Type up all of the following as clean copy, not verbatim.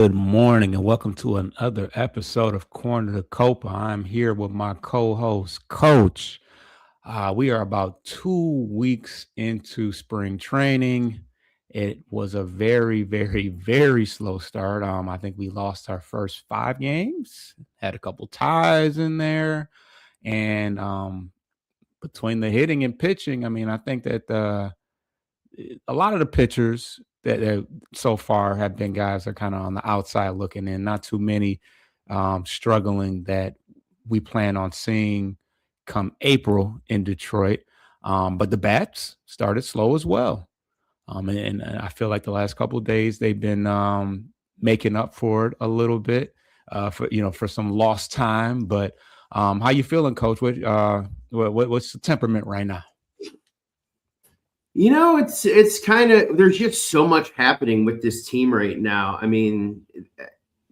Good morning and welcome to another episode of Corner to Copa. I'm here with my co-host, Coach. We are about 2 weeks into spring training. It was a very, very, very slow start. I think we lost our first 5 games, had a couple ties in there, and between the hitting and pitching, I mean, I think that a lot of the pitchers that so far have been guys that are kind of on the outside looking in. Not too many struggling that we plan on seeing come April in Detroit. But the bats started slow as well, and I feel like the last couple of days they've been making up for it a little bit for some lost time. But how you feeling, Coach? What's the temperament right now? It's kind of there's just so much happening with this team right now. I mean,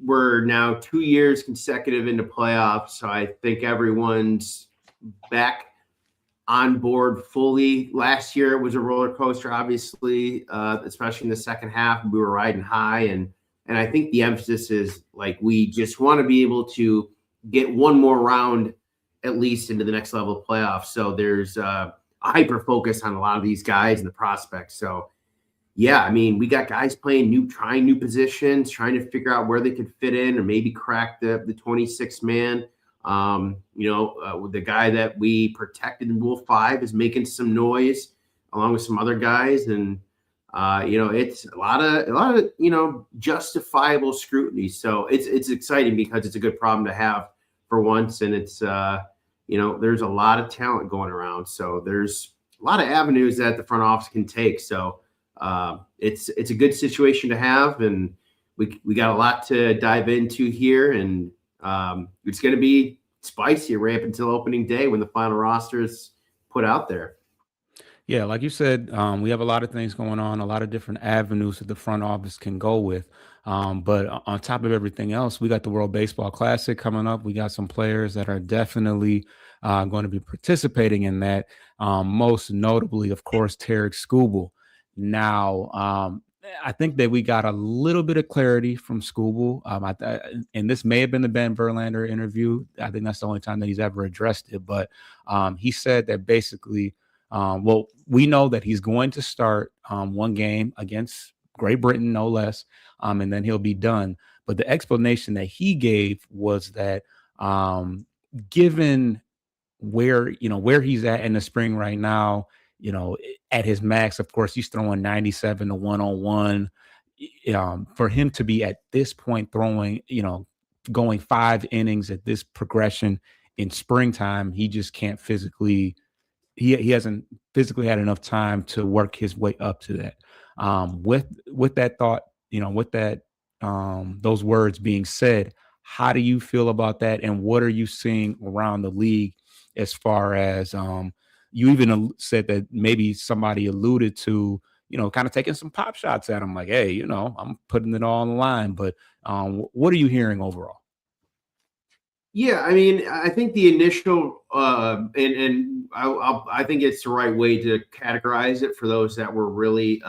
we're now 2 years consecutive into playoffs, so I think everyone's back on board fully. Last year it was a roller coaster, obviously, especially in the second half. We were riding high, and I think the emphasis is like we just want to be able to get one more round at least into the next level of playoffs. So there's a hyper focus on a lot of these guys and the prospects. So yeah, I mean, we got guys trying new positions, trying to figure out where they could fit in or maybe crack the 26 man. The guy that we protected in Rule 5 is making some noise along with some other guys. And, it's a lot of, justifiable scrutiny. So it's exciting because it's a good problem to have for once. And it's, there's a lot of talent going around. So there's a lot of avenues that the front office can take. So it's a good situation to have. And we got a lot to dive into here. And it's going to be spicy right up until opening day when the final roster is put out there. Yeah, like you said, we have a lot of things going on, a lot of different avenues that the front office can go with. But on top of everything else, we got the World Baseball Classic coming up. We got some players that are definitely going to be participating in that. Most notably, of course, Tarek Skubal. Now, I think that we got a little bit of clarity from Skubal, and this may have been the Ben Verlander interview. I think that's the only time that he's ever addressed it. But he said that basically. We know that he's going to start one game against Great Britain, no less, and then he'll be done. But the explanation that he gave was that given where he's at in the spring right now, at his max, of course, he's throwing 97 to 101. For him to be at this point throwing, going 5 innings at this progression in springtime, he just can't physically. He hasn't physically had enough time to work his way up to that. With that thought, with that those words being said, how do you feel about that, and what are you seeing around the league as far as you even said that maybe somebody alluded to, kind of taking some pop shots at him, like, hey, I'm putting it all on the line. But what are you hearing overall? Yeah, I mean, I think the initial I think it's the right way to categorize it for those that were really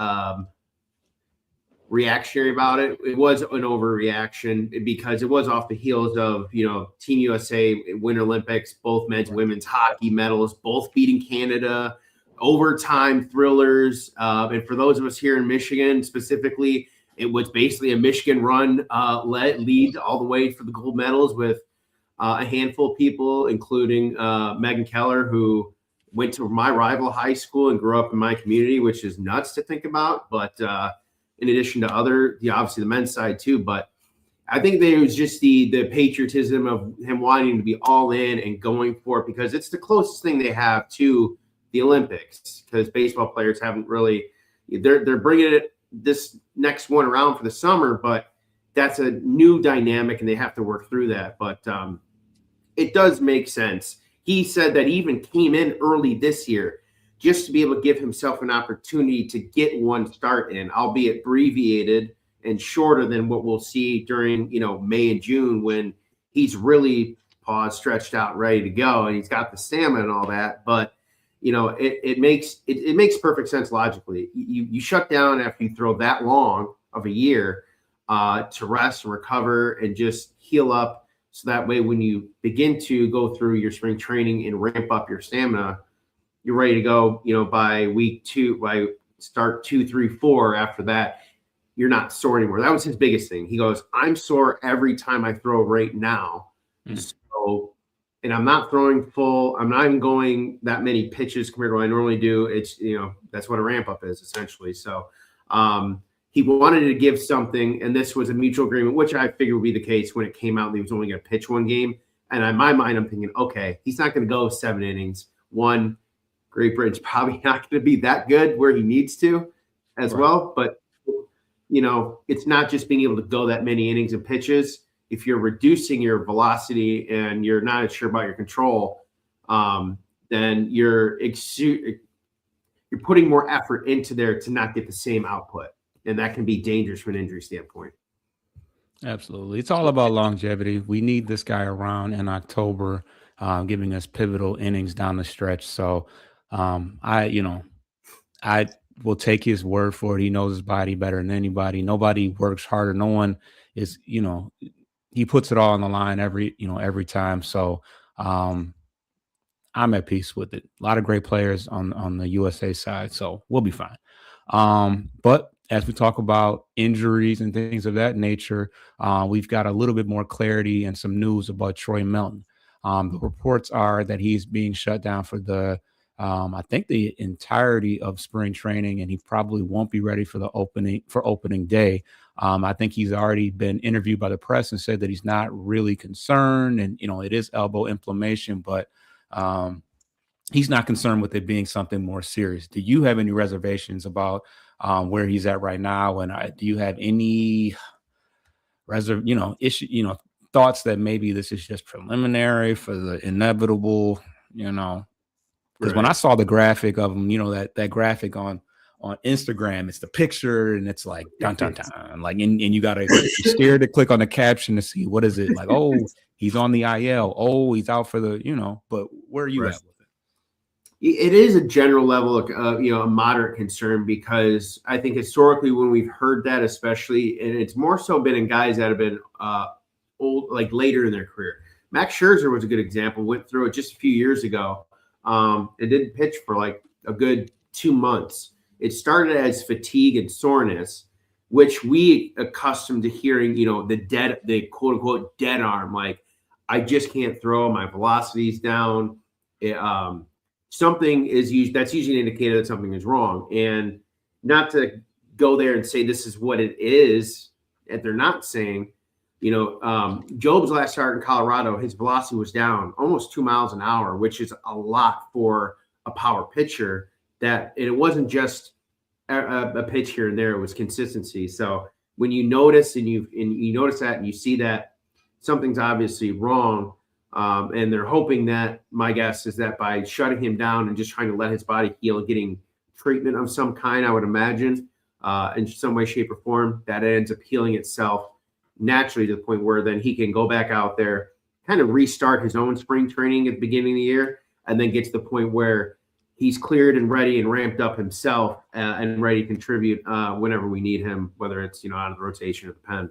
reactionary about it. It was an overreaction because it was off the heels of Team USA Winter Olympics, both men's and women's hockey medals, both beating Canada, overtime thrillers. And for those of us here in Michigan specifically, it was basically a Michigan run lead all the way for the gold medals with a handful of people, including Megan Keller, who went to my rival high school and grew up in my community, which is nuts to think about. But in addition to obviously the men's side too. But I think there was just the patriotism of him wanting to be all in and going for it because it's the closest thing they have to the Olympics. Because baseball players haven't really they're bringing it this next one around for the summer, but that's a new dynamic and they have to work through that. But it does make sense. He said that he even came in early this year just to be able to give himself an opportunity to get one start in, albeit abbreviated and shorter than what we'll see during, May and June when he's really paused, stretched out, ready to go, and he's got the stamina and all that. But, it makes perfect sense logically. You shut down after you throw that long of a year. to rest and recover and just heal up. So that way, when you begin to go through your spring training and ramp up your stamina, you're ready to go, by week 2, by start 2, 3, 4. After that, you're not sore anymore. That was his biggest thing. He goes, I'm sore every time I throw right now. So, and I'm not throwing full. I'm not even going that many pitches compared to what I normally do. It's, that's what a ramp up is essentially. So, he wanted to give something, and this was a mutual agreement, which I figured would be the case when it came out. And he was only going to pitch 1 game. And in my mind, I'm thinking, okay, he's not going to go 7 innings. One, Great Britain's probably not going to be that good where he needs to as well. But, it's not just being able to go that many innings and pitches. If you're reducing your velocity and you're not sure about your control, then you're putting more effort into there to not get the same output. And that can be dangerous from an injury standpoint. Absolutely. It's all about longevity. We need this guy around in October, giving us pivotal innings down the stretch. So I will take his word for it. He knows his body better than anybody. Nobody works harder. No one is, he puts it all on the line every time. So I'm at peace with it. A lot of great players on the USA side. So we'll be fine. But as we talk about injuries and things of that nature, we've got a little bit more clarity and some news about Troy Melton. The reports are that he's being shut down for I think the entirety of spring training, and he probably won't be ready for opening day. I think he's already been interviewed by the press and said that he's not really concerned, and it is elbow inflammation, but he's not concerned with it being something more serious. Do you have any reservations about where he's at right now? And do you have any issue, thoughts that maybe this is just preliminary for the inevitable, because when I saw the graphic of him, that graphic on Instagram, it's the picture and it's like dun dun dun, like, and you gotta you're scared to click on the caption to see what is it like. Oh, he's on the IL. Oh, he's out for the, but where are you at with it? It is a general level of, a moderate concern, because I think historically when we've heard that, especially, and it's more so been in guys that have been old, like later in their career. Max Scherzer was a good example. Went through it just a few years ago. It didn't pitch for like a good 2 months. It started as fatigue and soreness, which we accustomed to hearing, the quote unquote dead arm. Like, I just can't throw, my velocity's down. Something is used. That's usually an indicator that something is wrong. And not to go there and say this is what it is, that they're not saying, Job's last start in Colorado, his velocity was down almost 2 miles an hour, which is a lot for a power pitcher. And it wasn't just a pitch here and there; it was consistency. So when you notice and you notice that and you see that something's obviously wrong, and they're hoping that, my guess is that by shutting him down and just trying to let his body heal, getting treatment of some kind, I would imagine, in some way, shape, or form, that it ends up healing itself naturally to the point where then he can go back out there, kind of restart his own spring training at the beginning of the year, and then get to the point where he's cleared and ready and ramped up himself and ready to contribute whenever we need him, whether it's, out of the rotation or the pen.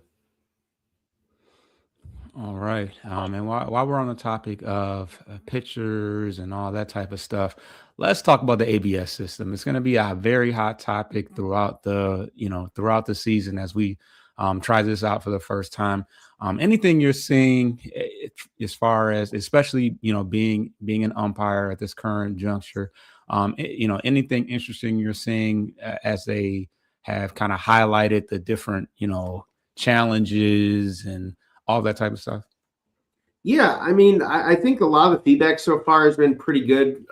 All right. And while we're on the topic of pitchers and all that type of stuff, let's talk about the ABS system. It's going to be a very hot topic throughout the season as we try this out for the first time. Anything you're seeing as far as, especially, being an umpire at this current juncture, anything interesting you're seeing as they have kind of highlighted the different, challenges and all that type of stuff? Yeah, I mean, I think a lot of the feedback so far has been pretty good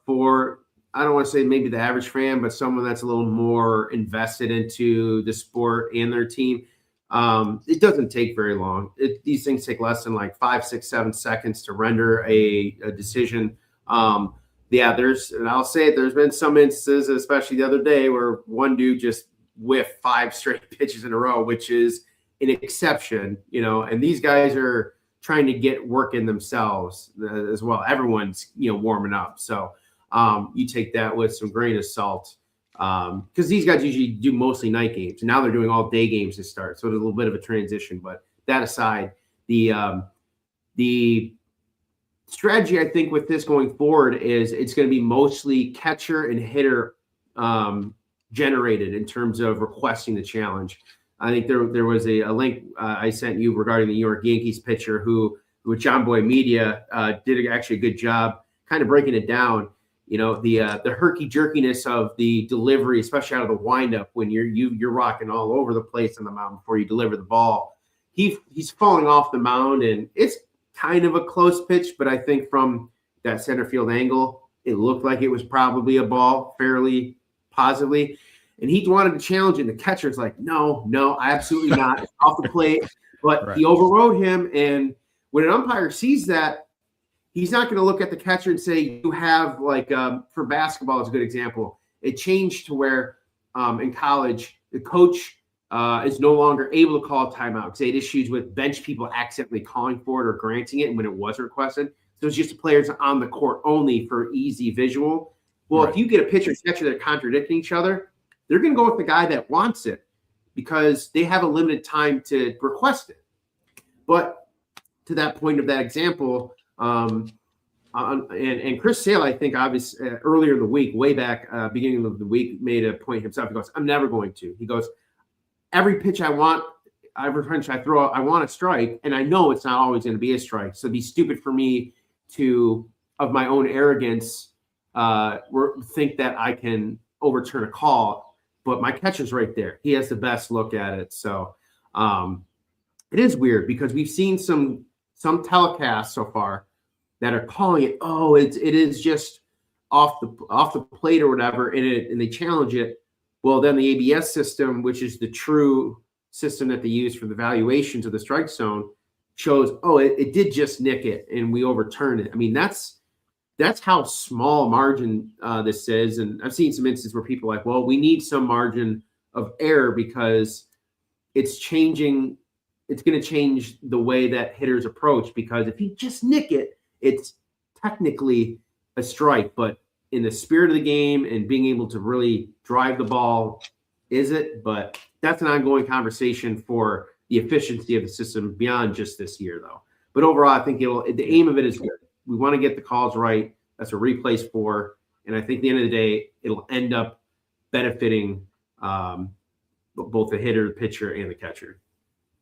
for, I don't want to say maybe the average fan, but someone that's a little more invested into the sport and their team. It doesn't take very long. These things take less than like 5, 6, 7 seconds to render a decision. And I'll say it, there's been some instances, especially the other day, where one dude just whiffed 5 straight pitches in a row, which is an exception, and these guys are trying to get work in themselves as well. Everyone's, warming up. So you take that with some grain of salt. because these guys usually do mostly night games, and now they're doing all day games to start. So there's a little bit of a transition. But that aside, the strategy I think with this going forward is it's going to be mostly catcher and hitter generated in terms of requesting the challenge. I think there was a link I sent you regarding the New York Yankees pitcher who with John Boy Media did actually a good job kind of breaking it down. You know, the herky jerkiness of the delivery, especially out of the windup when you're rocking all over the place on the mound before you deliver the ball. He's falling off the mound, and it's kind of a close pitch, but I think from that center field angle, it looked like it was probably a ball fairly positively. And he wanted to challenge it. And the catcher's like, no, absolutely not. It's off the plate. But right. He overrode him. And when an umpire sees that, he's not going to look at the catcher and say, you have like, for basketball is a good example. It changed to where in college, the coach is no longer able to call a timeout because they had issues with bench people accidentally calling for it or granting it when it was requested. So it's just the players on the court only for easy visual. Well, right. If you get a pitcher and catcher that are contradicting each other, they're going to go with the guy that wants it because they have a limited time to request it. But to that point of that example, and Chris Sale, I think, obviously earlier in the week, way back beginning of the week, made a point himself. He goes, I'm never going to. He goes, every pitch I want, every punch I throw, I want a strike, and I know it's not always going to be a strike. So it'd be stupid for me to, of my own arrogance, think that I can overturn a call. But my catcher's right there. He has the best look at it. So it is weird because we've seen some telecasts so far that are calling it, oh, it is just off the plate or whatever, and they challenge it. Well, then the ABS system, which is the true system that they use for the valuations of the strike zone, shows, oh, it did just nick it, and we overturn it. I mean, that's how small margin this is. And I've seen some instances where people are like, well, we need some margin of error because it's changing. It's going to change the way that hitters approach, because if you just nick it, it's technically a strike. But in the spirit of the game and being able to really drive the ball, is it? But that's an ongoing conversation for the efficiency of the system beyond just this year, though. But overall, I think the aim of it is good. We want to get the calls right. That's what replay's for. And I think at the end of the day, it'll end up benefiting both the hitter, the pitcher, and the catcher.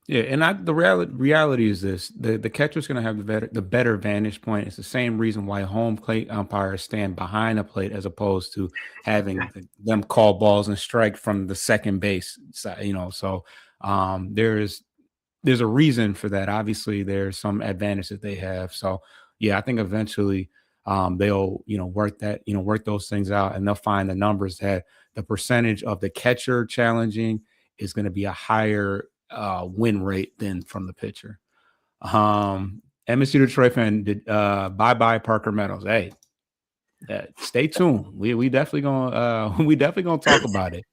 Yeah, and the reality is this: the catcher's going to have the better vantage point. It's the same reason why home plate umpires stand behind a plate as opposed to having them call balls and strike from the second base side. You know, so there's a reason for that. Obviously, there's some advantage that they have. So yeah, I think eventually they'll work those things out, and they'll find the numbers that the percentage of the catcher challenging is going to be a higher win rate than from the pitcher. MSU Detroit fan did bye Parker Meadows. Hey, stay tuned. We definitely gonna talk about it.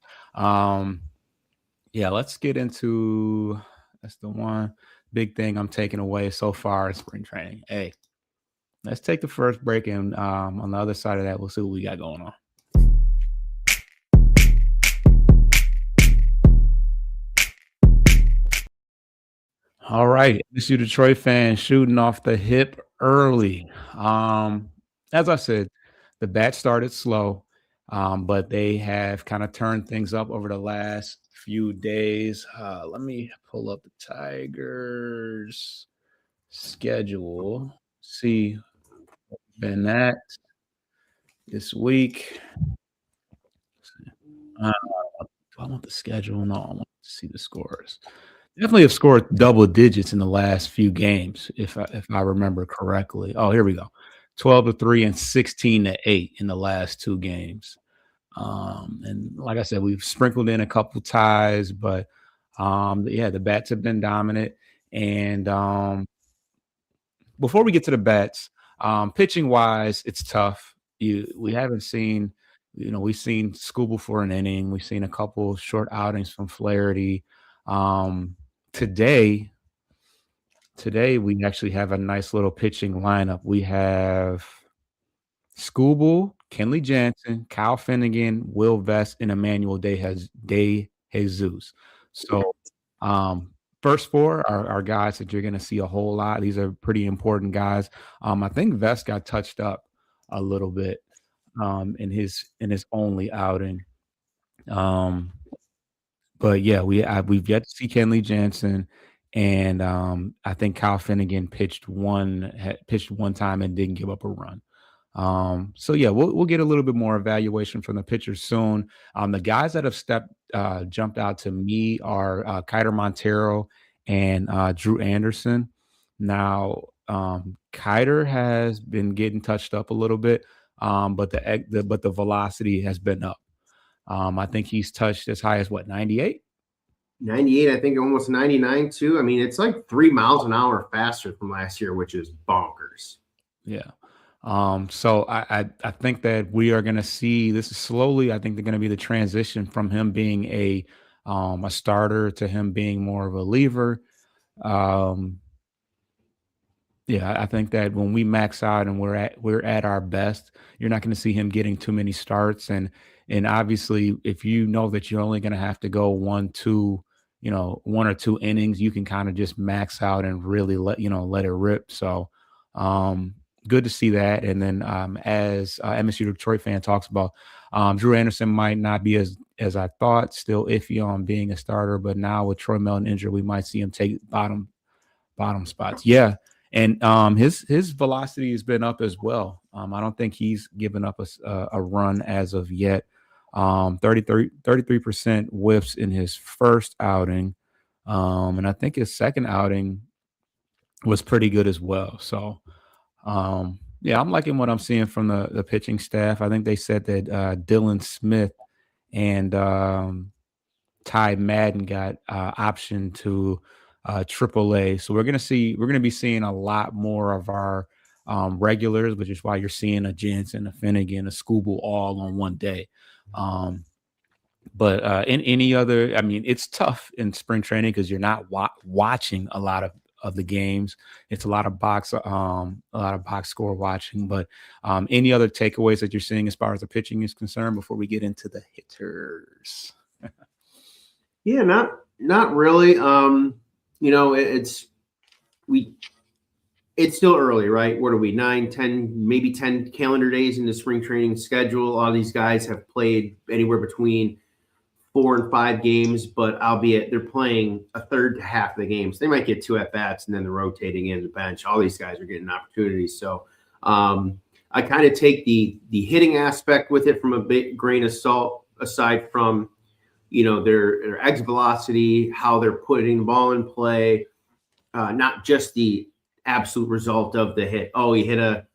Yeah, let's get into that's the one big thing I'm taking away so far in spring training. Hey, let's take the first break, and on the other side of that, we'll see what we got going on. All right, MSU Detroit fan shooting off the hip early. As I said, the bat started slow, but they have kind of turned things up over the last few days. Let me pull up the Tigers schedule. See what's been that this week. Do I want the schedule? No, I want to see the scores. Definitely have scored double digits in the last few games, if I remember correctly. Oh, here we go. 12-3 and 16-8 in the last two games. And like I said, we've sprinkled in a couple ties, but yeah, the bats have been dominant. And before we get to the bats, pitching wise, it's tough. We haven't seen, we've seen Skubal for an inning. We've seen a couple short outings from Flaherty. Today we actually have a nice little pitching lineup. We have Skubal, Kenley Jansen, Kyle Finnegan, Will Vest, and Emmanuel De Jesus. So, first four are guys that you're going to see a whole lot. These are pretty important guys. I think Vest got touched up a little bit in his only outing. But yeah, we've yet to see Kenley Jansen, and I think Kyle Finnegan pitched one time and didn't give up a run. So yeah, we'll get a little bit more evaluation from the pitchers soon. The guys that have jumped out to me are Kiter Montero and Drew Anderson. Now, Kiter has been getting touched up a little bit, but the velocity has been up. I think he's touched as high as 98? 98, I think almost 99 too. I mean, it's like 3 miles an hour faster from last year, which is bonkers. Yeah. So I think that we are going to see this slowly. I think they're going to be the transition from him being a starter to him being more of a reliever. Yeah, I think that when we max out and we're at our best, you're not going to see him getting too many starts. And obviously, if you know that you're only going to have to go 1 or 2 innings, you can kind of just max out and really let it rip. So good to see that. And then as MSU Detroit fan talks about, Drew Anderson might not be as I thought, still iffy on being a starter, but now with Troy Melton injured, we might see him take bottom spots. Yeah. And his velocity has been up as well. I don't think he's given up a run as of yet. 33% whiffs in his first outing. And I think his second outing was pretty good as well. So, yeah, I'm liking what I'm seeing from the pitching staff. I think they said that Dylan Smith and Ty Madden got option to AAA. So we're going to be seeing a lot more of our regulars, which is why you're seeing a Jansen, a Finnegan, a Skubal all on one day. But in any other, I mean, it's tough in spring training because you're not watching a lot of the games. It's a lot of box score watching. But any other takeaways that you're seeing as far as the pitching is concerned before we get into the hitters? Yeah, not really. It's still early, right? What are we, 9, 10, maybe 10 calendar days into spring training schedule? A lot of these guys have played anywhere between 4 and 5 games, but albeit they're playing a third to half of the games. They might get 2 at-bats and then they're rotating in the bench. All these guys are getting opportunities. So I kind of take the hitting aspect with it from a big grain of salt, aside from their exit velocity, how they're putting the ball in play, not just the absolute result of the hit. Oh, he hit a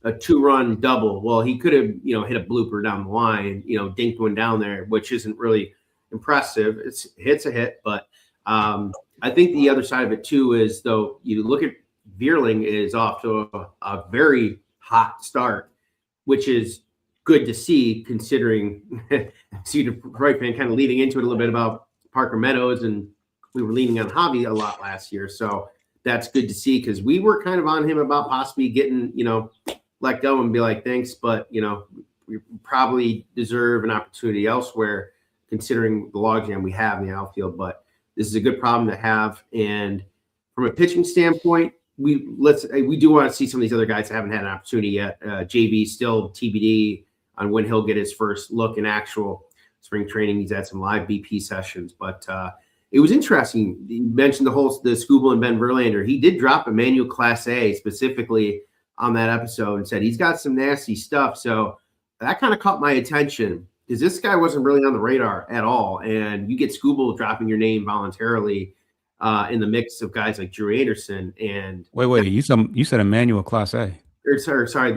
2-run double. Well, he could have, hit a blooper down the line, dinked one down there, which isn't really impressive. Hit's a hit, but I think the other side of it too is, though, you look at Vierling is off to a very hot start, which is good to see, considering see the Detroit fan kind of leading into it a little bit about Parker Meadows, and we were leaning on Javi a lot last year. So that's good to see, because we were kind of on him about possibly getting, let go and be like, thanks, but, we probably deserve an opportunity elsewhere, considering the logjam we have in the outfield. But this is a good problem to have. And from a pitching standpoint, we do want to see some of these other guys that haven't had an opportunity yet. JB still TBD on when he'll get his first look in actual spring training. He's had some live BP sessions, but it was interesting. You mentioned the Skubal and Ben Verlander. He did drop Emmanuel Clase specifically on that episode and said he's got some nasty stuff. So that kind of caught my attention, because this guy wasn't really on the radar at all. And you get Skubal dropping your name voluntarily in the mix of guys like Drew Anderson. And wait, you said Emmanuel Clase. Sorry,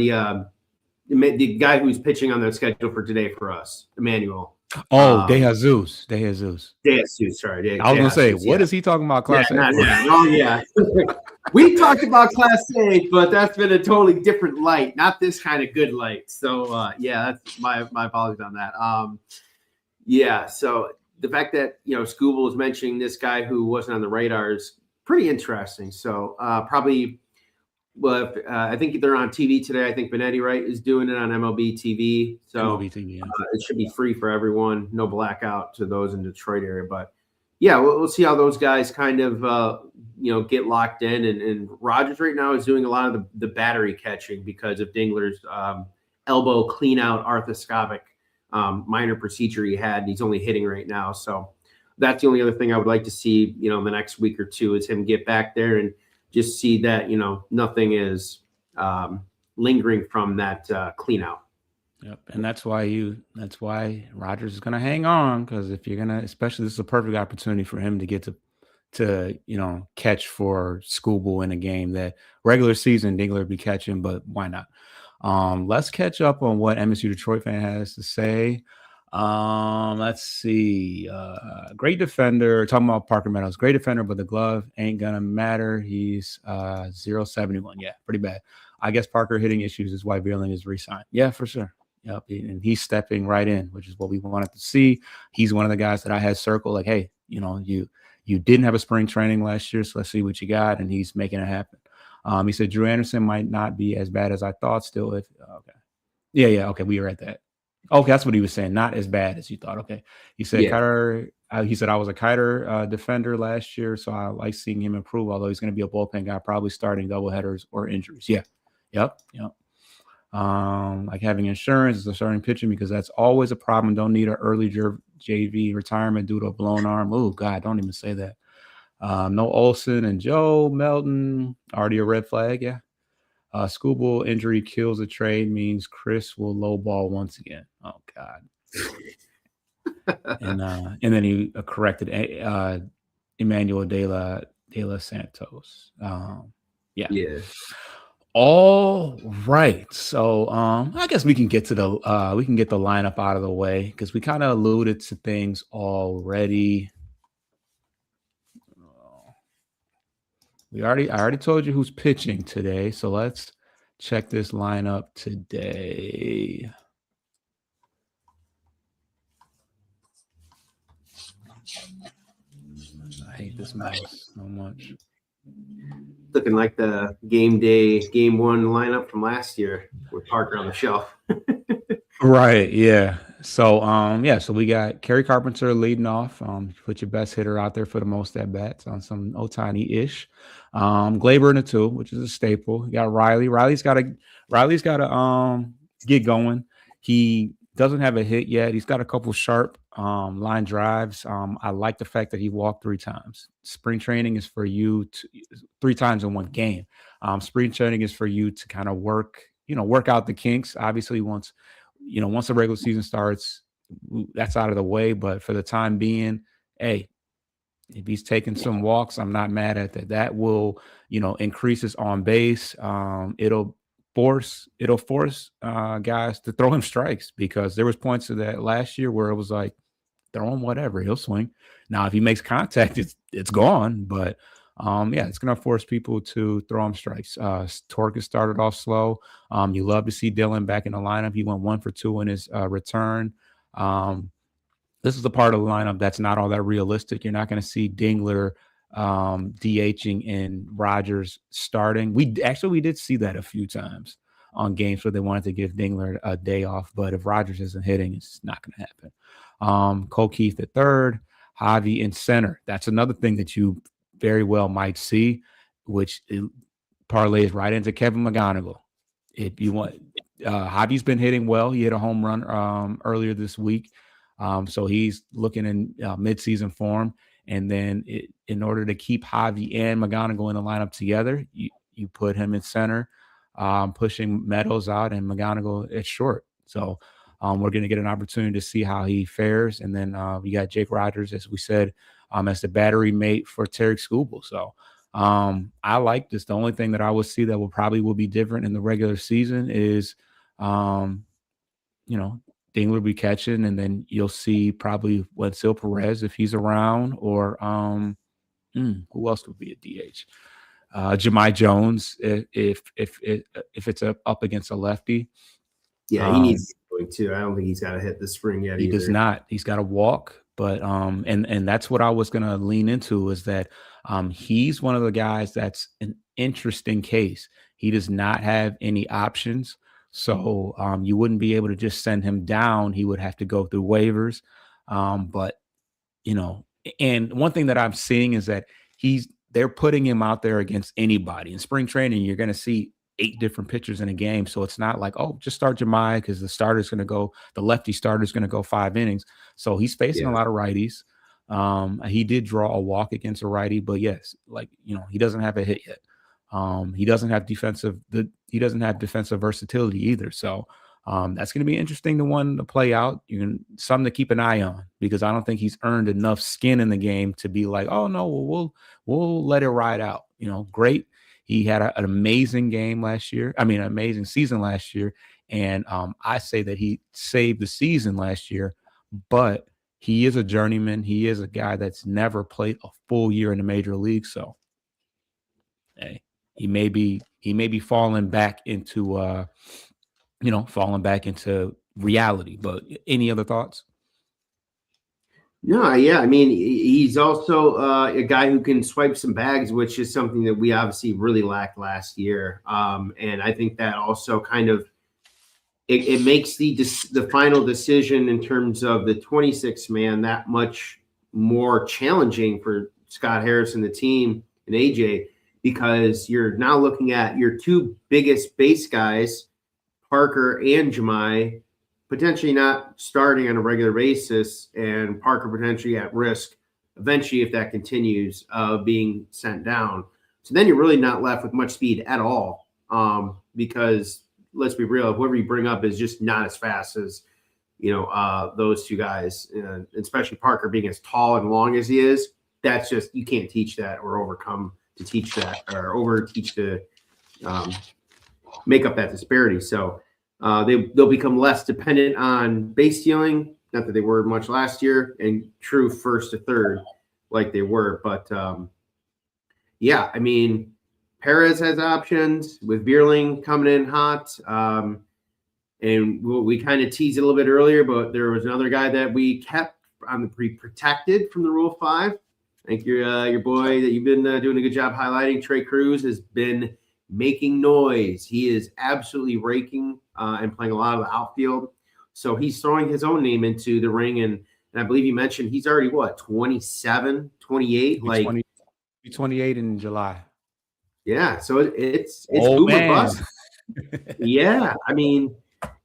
the guy who's pitching on the schedule for today for us, Emmanuel. De Jesus. Sorry. I was going to say, what is he talking about, Class A? Yeah. We talked about Class A, but that's been a totally different light, not this kind of good light. So, that's my apologies on that. So the fact that, Skubal was mentioning this guy who wasn't on the radar is pretty interesting. So probably Well, I think they're on TV today. I think Benetti, right, is doing it on MLB TV. So MLB TV, yeah. it should be free for everyone. No blackout to those in Detroit area. But yeah, we'll see how those guys kind of get locked in. And Rogers right now is doing a lot of the battery catching because of Dingler's elbow clean out arthroscopic minor procedure he had. And he's only hitting right now. So that's the only other thing I would like to see, in the next week or two is him get back there and just see that, nothing is lingering from that clean out. Yep. And that's why Rogers is going to hang on, because if you're going to, especially this is a perfect opportunity for him to get to catch for Skubal in a game that regular season Dingler would be catching, but why not? Let's catch up on what MSU Detroit fan has to say. Let's see. Great defender. Talking about Parker Meadows. Great defender, but the glove ain't gonna matter. He's 0.71. Yeah, pretty bad. I guess Parker hitting issues is why Vierling is re-signed. Yeah, for sure. Yep. And he's stepping right in, which is what we wanted to see. He's one of the guys that I had circled, like, hey, you didn't have a spring training last year, so let's see what you got. And he's making it happen. He said Drew Anderson might not be as bad as I thought still. Okay. Yeah. Okay. We were at that. Okay, that's what he was saying. Not as bad as you thought. Okay. He said, yeah. He said, I was a Kiter defender last year, so I like seeing him improve, although he's going to be a bullpen guy, probably starting doubleheaders or injuries. Yeah. Yep. Like having insurance is a starting pitching because that's always a problem. Don't need an early JV retirement due to a blown arm. Oh, God, don't even say that. No Olson and Joe Melton. Already a red flag. Yeah. Skubal injury kills a trade means Chris will lowball once again. Oh God! and then he corrected Emmanuel De La Santos. Yeah. All right. So I guess we can get to the lineup out of the way because we kind of alluded to things already. I already told you who's pitching today, so let's check this lineup today. I hate this mouse so much. Looking like the game 1 lineup from last year with Parker on the shelf. Right, yeah. So so we got Kerry Carpenter leading off. Put your best hitter out there for the most at bats on some Ohtani-ish. Gleyber in the 2, which is a staple. You got Riley. Riley's got to get going. He doesn't have a hit yet. He's got a couple sharp line drives. I like the fact that he walked 3 times. Spring training is for you to 3 times in one game. Spring training is for you to kind of work out the kinks. Obviously, once the regular season starts, that's out of the way. But for the time being, hey, if he's taking some walks, I'm not mad at that. That will, increase his on base. It'll force guys to throw him strikes because there was points of that last year where it was like, throw him whatever, he'll swing. Now, if he makes contact, it's gone. But it's going to force people to throw him strikes. Torque has started off slow. You love to see Dylan back in the lineup. He went 1 for 2 in his return. This is the part of the lineup that's not all that realistic. You're not going to see Dingler DHing and Rogers starting. We did see that a few times on games where they wanted to give Dingler a day off. But if Rogers isn't hitting, it's not going to happen. Cole Keith at third, Javi in center. That's another thing that you very well might see, which parlays right into Kevin McGonigal. If you want, Javi's been hitting well. He hit a home run earlier this week. So he's looking in midseason form. And then in order to keep Javi and McGonigal in the lineup together, you put him in center, pushing Meadows out and McGonigal at short. So we're going to get an opportunity to see how he fares. And then we got Jake Rogers, as we said, as the battery mate for Tarik Skubal. So I like this. The only thing that I will see that will be different in the regular season is, Dingler will be catching, and then you'll see probably Wenceel Perez if he's around, or who else would be a DH? Jahmai Jones if it's up against a lefty. Yeah, he needs to go too. I don't think he's got to hit the spring yet. He does not. He's got to walk. But and that's what I was going to lean into is that he's one of the guys that's interesting case. He does not have any options. So you wouldn't be able to just send him down. He would have to go through waivers. But, and one thing that I'm seeing is that they're putting him out there against anybody. In spring training, you're going to see 8 different pitchers in a game. So it's not like, oh, just start Jahmai because the lefty starter is going to go 5 innings. So he's facing a lot of righties. He did draw a walk against a righty, but yes, he doesn't have a hit yet. He doesn't have defensive versatility either. So that's going to be interesting to play out. Something to keep an eye on, because I don't think he's earned enough skin in the game to be like, oh no, we'll let it ride out. Great. He had an amazing game last year. I mean, an amazing season last year. And I say that he saved the season last year, but he is a journeyman. He is a guy that's never played a full year in the major league. So, hey, he may be falling back into reality. But any other thoughts? No, yeah. I mean, he's also a guy who can swipe some bags, which is something that we obviously really lacked last year. And I think that also kind of it makes the final decision in terms of the 26th man that much more challenging for Scott Harris and the team and AJ, because you're now looking at your 2 biggest base guys, Parker and Jahmai, potentially not starting on a regular basis, and Parker potentially at risk eventually, if that continues, being sent down. So then you're really not left with much speed at all, because let's be real, whoever you bring up is just not as fast as those 2 guys, especially Parker being as tall and long as he is. That's just, you can't teach that or overcome to teach that, or overteach to make up that disparity. So they'll become less dependent on base stealing, not that they were much last year, and true first to third like they were. But yeah, I mean, Perez has options with Bierling coming in hot. And we kind of teased it a little bit earlier, but there was another guy that we kept on the protected from the Rule 5. I think your boy that you've been doing a good job highlighting, Trey Cruz, has been making noise. He is absolutely raking and playing a lot of the outfield. So he's throwing his own name into the ring. And I believe you mentioned he's already, 27, 28? Like 28 in July. Yeah. So it's boom or bust. Yeah. I mean,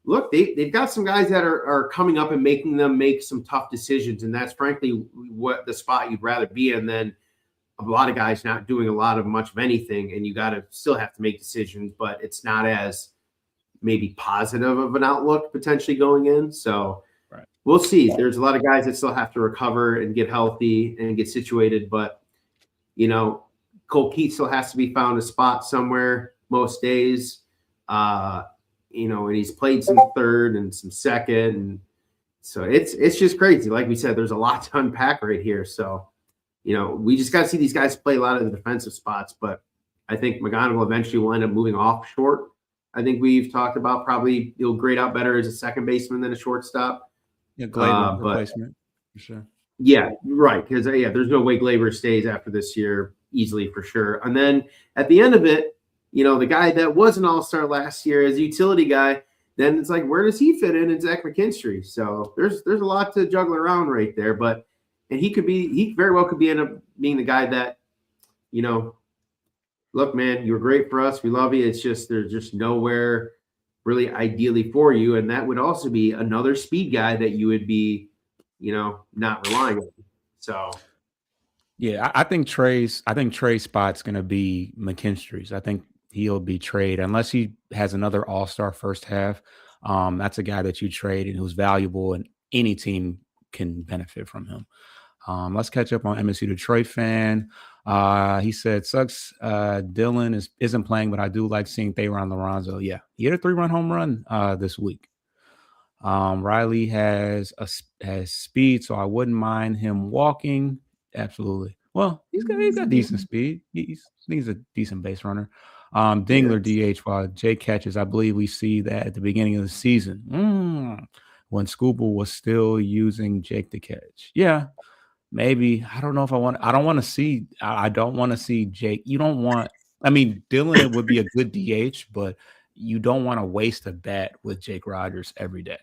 look, they've got some guys that are coming up and making them make some tough decisions. And that's frankly what the spot you'd rather be in than a lot of guys not doing much of anything. And you got to still have to make decisions, but it's not as maybe positive of an outlook potentially going in. So We'll see. There's a lot of guys that still have to recover and get healthy and get situated. But, Cole Keith still has to be found a spot somewhere most days. And he's played some third and some second. And so it's just crazy. Like we said, there's a lot to unpack right here. So, we just got to see these guys play a lot of the defensive spots. But I think McGonigal eventually will end up moving off short. I think we've talked about probably he'll grade out better as a second baseman than a shortstop. Yeah, Gleyber replacement for sure. Yeah, right. Because there's no way Gleyber stays after this year easily for sure. And then at the end of it, the guy that was an all-star last year as a utility guy, then it's like, where does he fit in Zach McKinstry? So there's a lot to juggle around right there. But he very well could end up being the guy that, look, man, you were great for us. We love you. It's just there's just nowhere really ideally for you. And that would also be another speed guy that you would be, not relying on. So yeah, I think Trey's spot's gonna be McKinstry's. I think he'll be traded unless he has another all-star first half. That's a guy that you trade and who's valuable, and any team can benefit from him. Let's catch up on MSU Detroit fan. He said, sucks Dylan isn't playing, but I do like seeing Thayron Lorenzo. Yeah, he had a 3-run home run this week. Riley has speed, so I wouldn't mind him walking. Absolutely. Well, he's got decent speed. He's a decent base runner. Dingler DH while Jake catches. I believe we see that at the beginning of the season when Scooble was still using Jake to catch. Yeah. Maybe I don't know if I don't want to see Jake. You don't want I mean, Dylan would be a good DH, but you don't want to waste a bat with Jake Rogers every day.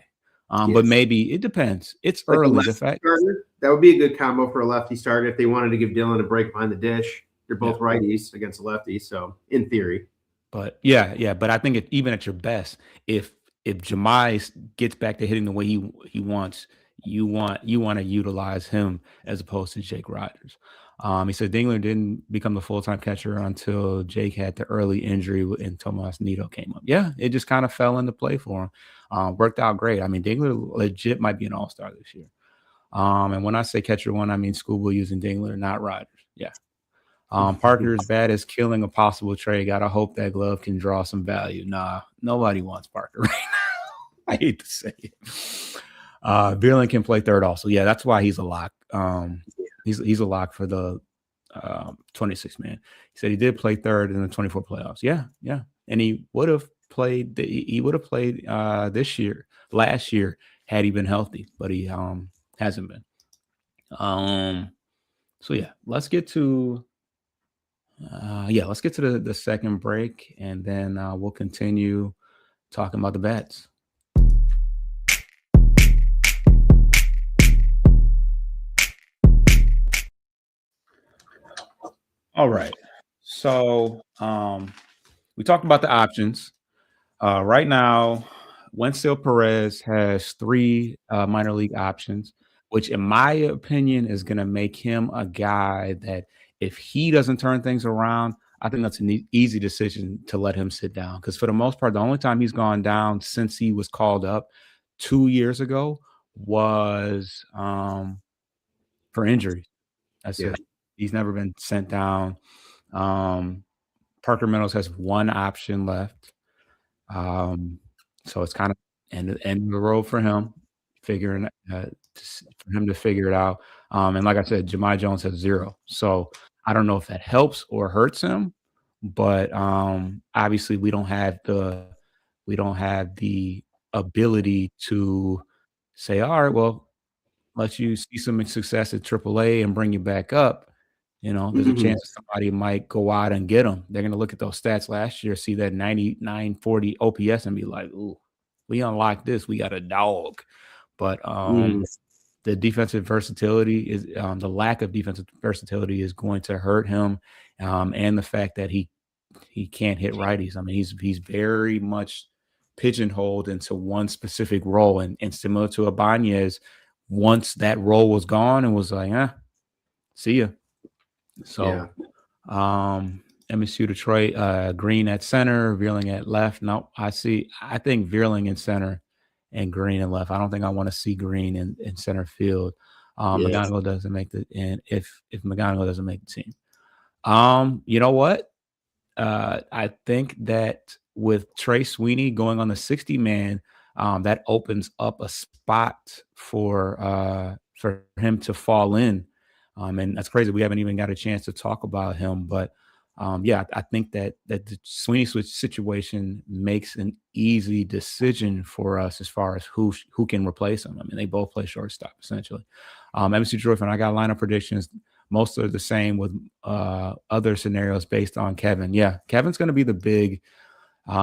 But Yes. maybe it depends. It's Like a early. The lefty fact, starter, that would be a good combo for a lefty starter if they wanted to give Dylan a break behind the dish. They're yeah. both righties against a lefty, so in theory. But yeah. But I think even at your best, if Jemai gets back to hitting the way he wants, you want to utilize him as opposed to Jake Rogers. He said Dingler didn't become the full-time catcher until Jake had the early injury and Tomas Nido came up. Yeah, it just kind of fell into play for him. Worked out great. I mean, Dingler legit might be an all-star this year. And when I say catcher one, I mean Scooble using Dingler, not Rogers. Yeah. Parker's bat is killing a possible trade. Gotta hope that glove can draw some value. Nah, nobody wants Parker right now. I hate to say it. Bierlin can play third also. Yeah, that's why he's a lock. He's a lock for the 26 man. He said he did play third in the 24 playoffs. Yeah. And he would have played last year had he been healthy, but he hasn't been. So yeah, let's get to the second break, and then we'll continue talking about the bets. All right. So we talked about the options. Right now, Wenceel Perez has 3 minor league options, which in my opinion is going to make him a guy that if he doesn't turn things around, I think that's an easy decision to let him sit down. Because for the most part, the only time he's gone down since he was called up 2 years ago was for injuries. That's it. He's never been sent down. Parker Meadows has 1 option left. So it's kind of end of the road for him, for him to figure it out. And like I said, Jemai Jones has 0. So I don't know if that helps or hurts him, but obviously we don't have the ability to say, all right, well, let you see some success at AAA and bring you back up. There's a chance somebody might go out and get him. They're going to look at those stats last year, see that 9940 OPS and be like, ooh, we unlocked this. We got a dog. But the defensive versatility is the lack of defensive versatility is going to hurt him. And the fact that he can't hit righties. I mean, he's very much pigeonholed into one specific role. And similar to Ibanez, once that role was gone and was like, see ya. So, MSU Detroit, Green at center, Vierling at left. No, I think Vierling in center and Green in left. I don't think I want to see Green in center field. McGonigal doesn't make and if McGonigal doesn't make the team. You know what? I think that with Trey Sweeney going on the 60 man, that opens up a spot for him to fall in. And that's crazy. We haven't even got a chance to talk about him, but I think that the Sweeney switch situation makes an easy decision for us as far as who can replace him. I mean, they both play shortstop essentially. MSU Detroit, and I got lineup predictions. Most are the same with other scenarios based on Kevin. Yeah, Kevin's going to be the big. He's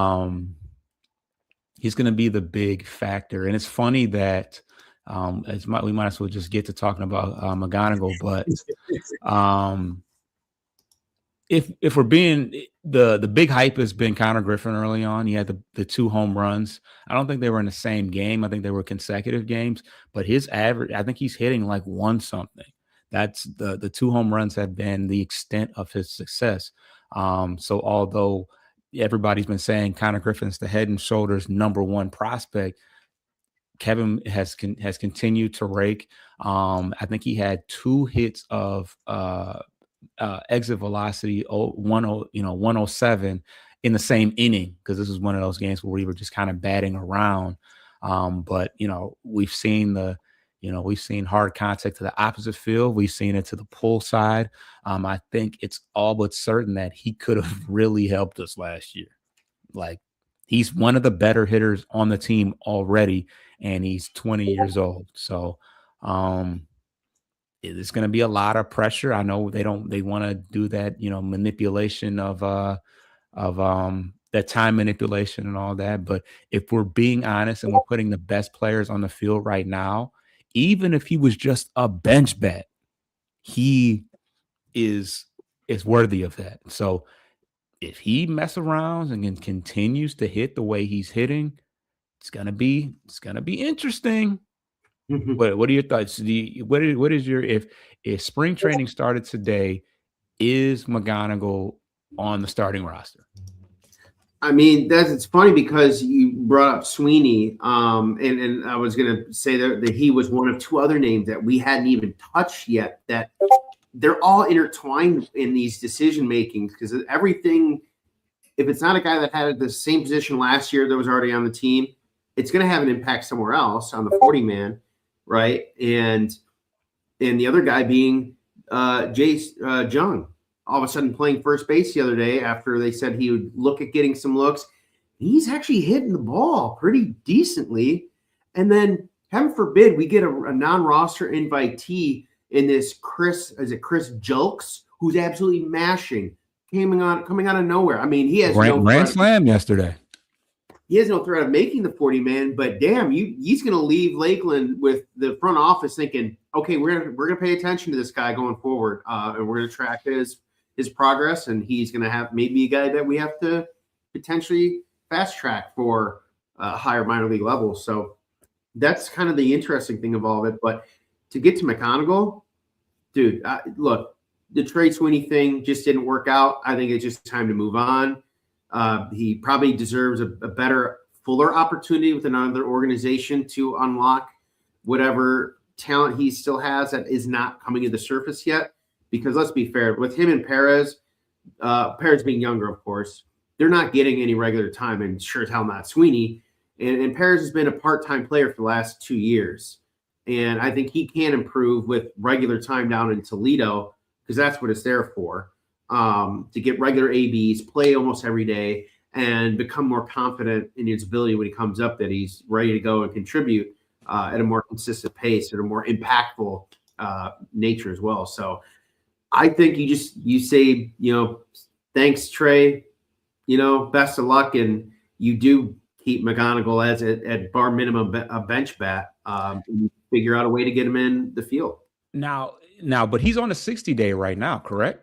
going to be the big factor, and it's funny that. We might as well just get to talking about McGonigal, but if we're being the big hype has been Connor Griffin early on. He had the 2 home runs. I don't think they were in the same game. I think they were consecutive games, but his average, I think he's hitting like 1 something. That's the 2 home runs have been the extent of his success. So although everybody's been saying Connor Griffin's the head and shoulders #1 prospect, Kevin has continued to rake. I think he had 2 hits of exit velocity 107 in the same inning, because this is one of those games where we were just kind of batting around. But we've seen hard contact to the opposite field. We've seen it to the pull side. I think it's all but certain that he could have really helped us last year. Like, he's one of the better hitters on the team already, and he's 20 years old. So there's going to be a lot of pressure. I know they want to do that, manipulation of that time manipulation and all that. But if we're being honest and we're putting the best players on the field right now, even if he was just a bench bet, he is worthy of that. So if he mess around and continues to hit the way he's hitting, it's gonna be interesting. What are your thoughts? What is your if spring training started today, is McGonigal on the starting roster? I mean, it's funny because you brought up Sweeney, and I was going to say that he was one of two other names that we hadn't even touched yet, that they're all intertwined in these decision makings, because everything, if it's not a guy that had the same position last year that was already on the team, it's going to have an impact somewhere else on the 40 man, right? And the other guy being Jace Jung, all of a sudden playing first base the other day after they said he would look at getting some looks. He's actually hitting the ball pretty decently. And then, heaven forbid, we get a non-roster invitee in this Chris Julks, who's absolutely mashing, coming out of nowhere. I mean, he has grand slam yesterday. He has no threat of making the 40 man, but damn, he's going to leave Lakeland with the front office thinking, okay, we're gonna pay attention to this guy going forward, and we're gonna track his progress, and he's gonna have maybe a guy that we have to potentially fast track for a higher minor league level. So that's kind of the interesting thing of all of it. But to get to McGonigal, dude, look, the Trey Sweeney thing just didn't work out. I think it's just time to move on. He probably deserves a better, fuller opportunity with another organization to unlock whatever talent he still has that is not coming to the surface yet. Because let's be fair, with him and Perez being younger, of course, they're not getting any regular time, and sure as hell not Sweeney. And Perez has been a part-time player for the last 2 years. And I think he can improve with regular time down in Toledo, because that's what it's there for. To get regular ABs, play almost every day, and become more confident in his ability when he comes up, that he's ready to go and contribute at a more consistent pace, at a more impactful nature as well. So I think you say, thanks, Trey, best of luck, and you do keep McGonigal as at bar minimum a bench bat, and you figure out a way to get him in the field. Now, but he's on a 60-day right now, correct?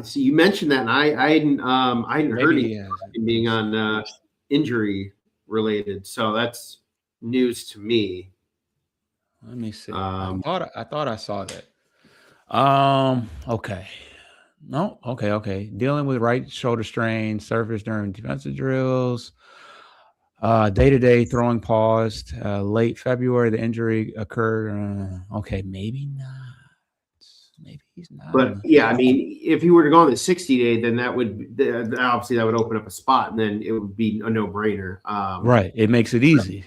So you mentioned that, and I hadn't heard him being on injury related, so that's news to me. Let me see. I thought I saw that. Okay. No. Okay. Dealing with right shoulder strain, surface during defensive drills. Day-to-day throwing paused. Late February, the injury occurred. Okay, maybe not. Maybe he's not. But yeah, I mean, if he were to go on the 60-day, then obviously that would open up a spot, and then it would be a no-brainer. Right. It makes it easy.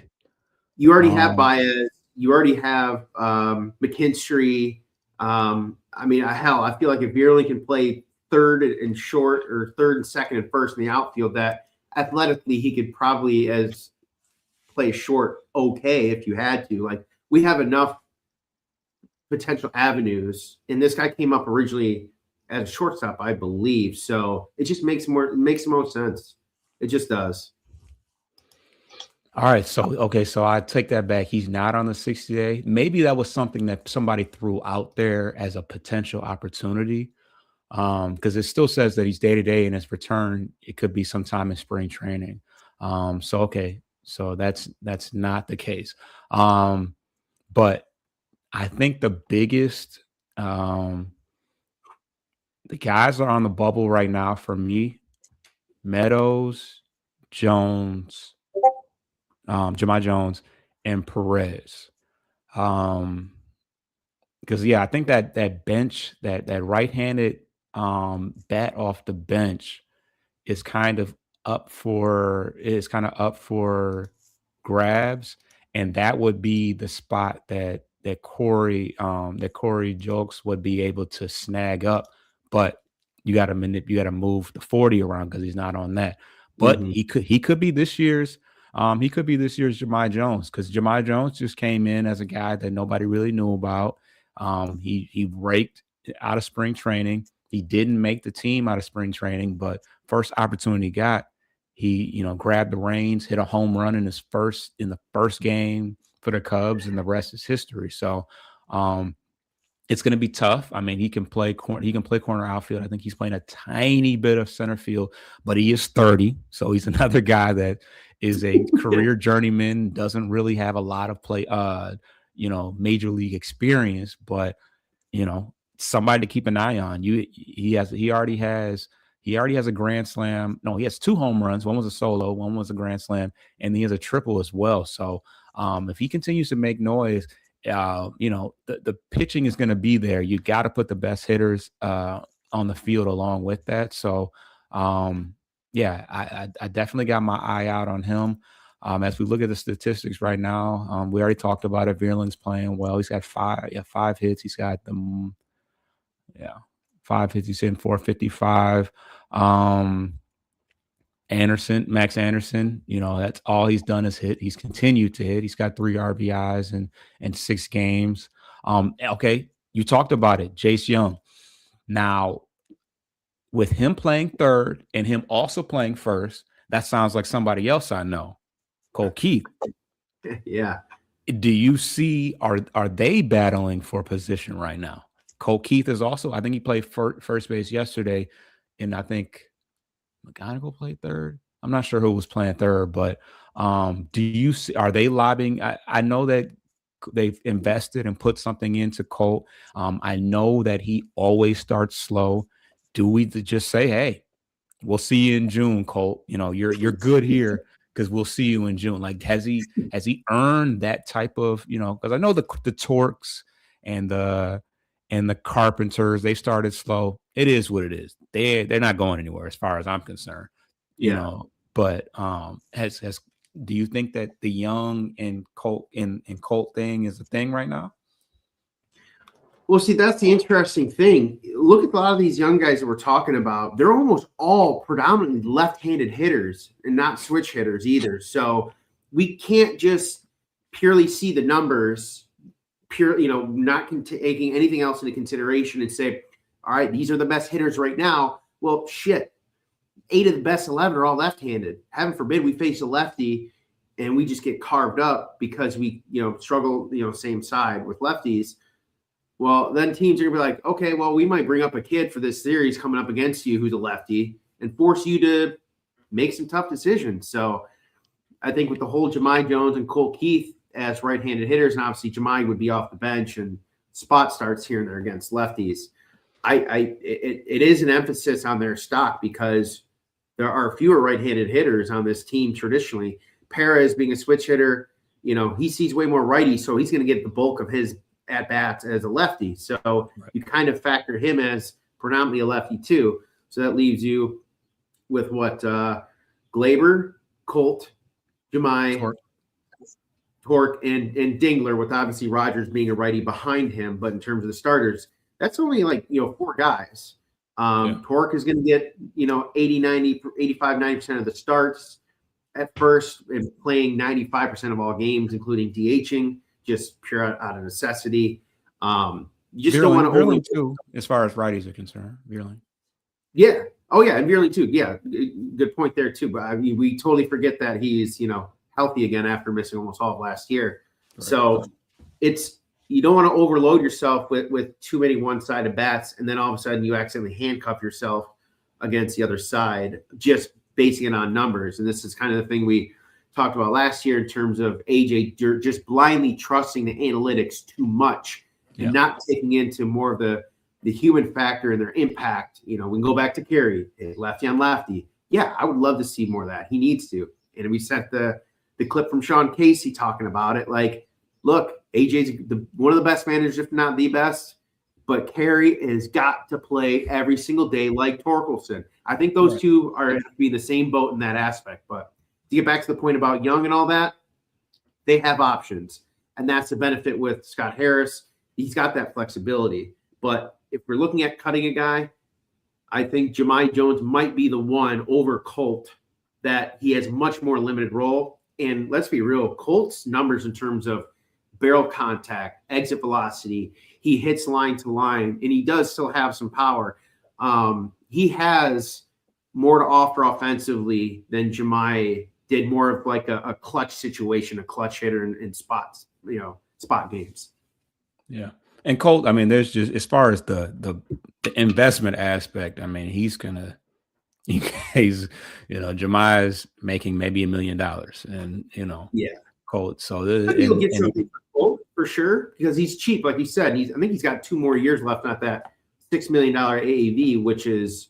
You already have Baez. You already have McKinstry. I mean, hell, I feel like if Vierling can play third and short, or third and second and first in the outfield, that athletically he could probably play short okay if you had to. Like, we have enough potential avenues, and this guy came up originally as a shortstop, I believe. So it just makes the most sense. It just does. All right. So I take that back. He's not on the 60-day. Maybe that was something that somebody threw out there as a potential opportunity. Because it still says that he's day-to-day, and his return, it could be sometime in spring training. So that's not the case. But I think the biggest, the guys that are on the bubble right now for me, Meadows, Jones, Jahmai Jones, and Perez. Because I think that bench, that right-handed bat off the bench is kind of up for grabs, and that would be the spot that Corey Julks would be able to snag up. But you got to move the 40 around because he's not on that. But he could be this year's Jahmai Jones, because Jahmai Jones just came in as a guy that nobody really knew about. He raked out of spring training. He didn't make the team out of spring training, but first opportunity he got, he grabbed the reins, hit a home run in the first game for the Cubs, and the rest is history. So it's going to be tough. I mean, he can play corner outfield. I think he's playing a tiny bit of center field, but he is 30, so he's another guy that is a career journeyman. Doesn't really have a lot of major league experience, but somebody to keep an eye on. He already has a grand slam. No, he has 2 home runs. One was a solo, one was a grand slam, and he has a triple as well. So if he continues to make noise, the pitching is going to be there. You got to put the best hitters on the field along with that. So I definitely got my eye out on him. As we look at the statistics right now, we already talked about it. Vierling's playing well. He's got 5 hits. He's got 5 hits. He's in 455. Max Anderson, that's all he's done is hit. He's continued to hit. He's got 3 RBIs in 6 games. Okay, you talked about it, Jace Young. Now, with him playing third and him also playing first, that sounds like somebody else I know, Cole Keith. Yeah. Do you see, are they battling for position right now? Cole Keith is also, I think he played first base yesterday, and I think McGonigal played third. I'm not sure who was playing third, but do you see, are they lobbying? I know that they've invested and put something into Colt. I know that he always starts slow. Do we just say, hey, we'll see you in June, Colt? You're good here because we'll see you in June. Like, has he earned that type of, because I know the Torques and the Carpenters, they started slow. It is what it is. They're not going anywhere as far as I'm concerned. But do you think that the Young and Colt thing is a thing right now? Well, see, that's the interesting thing. Look at a lot of these young guys that we're talking about. They're almost all predominantly left-handed hitters and not switch hitters either. So we can't just purely see the numbers, not taking anything else into consideration and say, all right, these are the best hitters right now. Well, shit, 8 of the best 11 are all left-handed. Heaven forbid we face a lefty and we just get carved up because we, struggle, same side with lefties. Well, then teams are going to be like, okay, well, we might bring up a kid for this series coming up against you who's a lefty and force you to make some tough decisions. So I think with the whole Jahmai Jones and Cole Keith as right-handed hitters, and obviously Jahmai would be off the bench and spot starts here and there against lefties, it is an emphasis on their stock because there are fewer right-handed hitters on this team traditionally. Perez being a switch hitter, he sees way more righties, so he's going to get the bulk of his at-bats as a lefty. So right. You kind of factor him as predominantly a lefty too. So that leaves you with what Gleyber, Colt, Jahmai, Torque, and Dingler, with obviously Rogers being a righty behind him. But in terms of the starters, that's only 4 guys. Torque is going to get 80, 90, 85, 90% of the starts at first and playing 95% of all games, including DHing. Just pure out of necessity. You just don't want to Vierling too, as far as righties are concerned. Vierling. Yeah. Oh yeah, and Vierling too. Yeah, good point there too. But I mean, we totally forget that he's healthy again after missing almost all of last year. Right. So you don't want to overload yourself with too many one-sided bats, and then all of a sudden you accidentally handcuff yourself against the other side, just basing it on numbers. And this is kind of the thing we talked about last year in terms of AJ just blindly trusting the analytics too much and not taking into more of the human factor and their impact. We can go back to Kerry, lefty on lefty. Yeah, I would love to see more of that. He needs to. And we sent the clip from Sean Casey talking about it. Like, look, AJ's one of the best managers, if not the best, but Kerry has got to play every single day like Torkelson. I think those two are going to be in the same boat in that aspect. But to get back to the point about Young and all that, they have options. And that's the benefit with Scott Harris. He's got that flexibility. But if we're looking at cutting a guy, I think Jahmai Jones might be the one over Colt that he has much more limited role. And let's be real, Colt's numbers in terms of barrel contact, exit velocity, he hits line to line, and he does still have some power. He has more to offer offensively than Jahmai did, more of like a clutch situation, a clutch hitter in spots, spot games. Yeah. And Colt, I mean, there's just, as far as the investment aspect, I mean, he's Jahmai is making maybe $1 million, and Yeah. Colt. So he'll get something for Colt for sure, because he's cheap, like you said. I think he's got 2 more years left, not that $6 million AAV, which is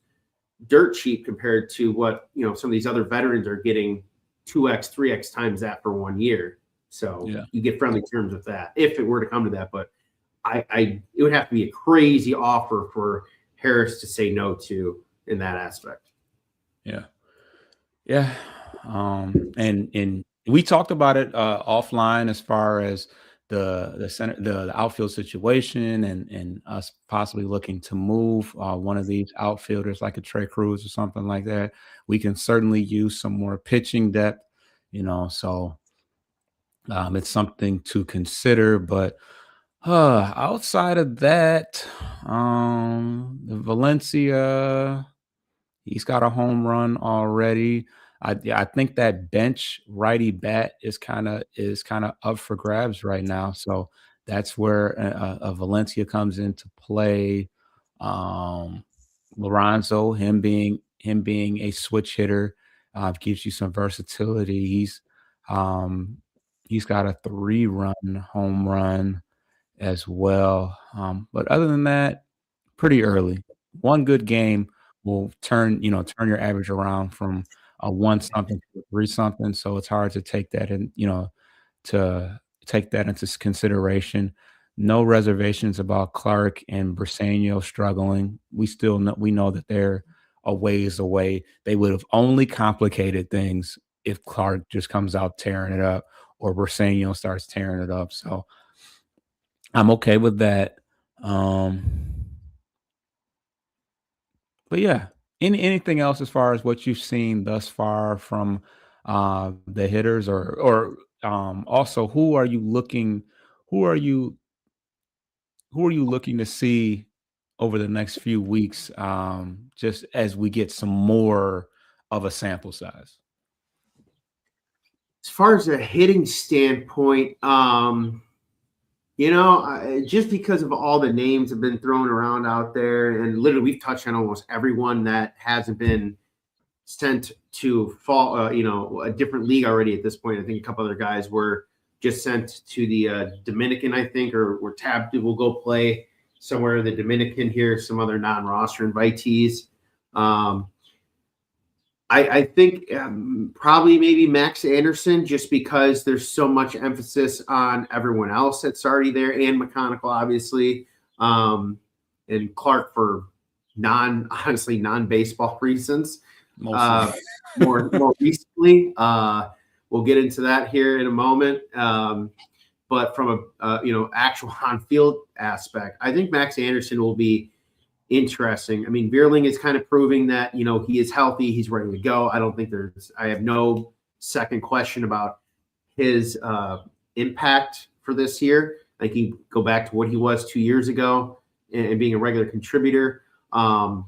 dirt cheap compared to what some of these other veterans are getting 2x, 3x times that for 1 year. So you get friendly terms with that if it were to come to that. But it would have to be a crazy offer for Harris to say no to in that aspect. Yeah. Yeah. And we talked about it offline as far as the center, the outfield situation, and us possibly looking to move one of these outfielders like a Trey Cruz or something like that. We can certainly use some more pitching depth, so it's something to consider. But outside of that, Valencia, he's got a home run already. I think that bench righty bat is kind of up for grabs right now. So that's where a Valencia comes into play. Lorenzo, him being a switch hitter, gives you some versatility. He's got a 3-run home run as well. But other than that, pretty early. One good game will turn your average around from a 1 something to a 3 something. So it's hard to take that into consideration. No reservations about Clark and Briseño struggling. We know that they're a ways away. They would have only complicated things if Clark just comes out tearing it up or Briseño starts tearing it up. So I'm okay with that. But yeah, anything else as far as what you've seen thus far from the hitters, or also who are you looking to see over the next few weeks, just as we get some more of a sample size? As far as a hitting standpoint, just because of all the names have been thrown around out there, and literally we've touched on almost everyone that hasn't been sent to fall, a different league already at this point. I think a couple other guys were just sent to the Dominican, I think, or were tabbed to, will go play somewhere in the Dominican here, some other non-roster invitees. I think probably maybe Max Anderson, just because there's so much emphasis on everyone else that's already there, and McConnell, obviously, and Clark for non-baseball reasons. More recently, we'll get into that here in a moment. But from a actual on-field aspect, I think Max Anderson will be interesting. I mean, Vierling is kind of proving that, he is healthy. He's ready to go. I have no second question about his impact for this year. I think he go back to what he was 2 years ago and being a regular contributor. And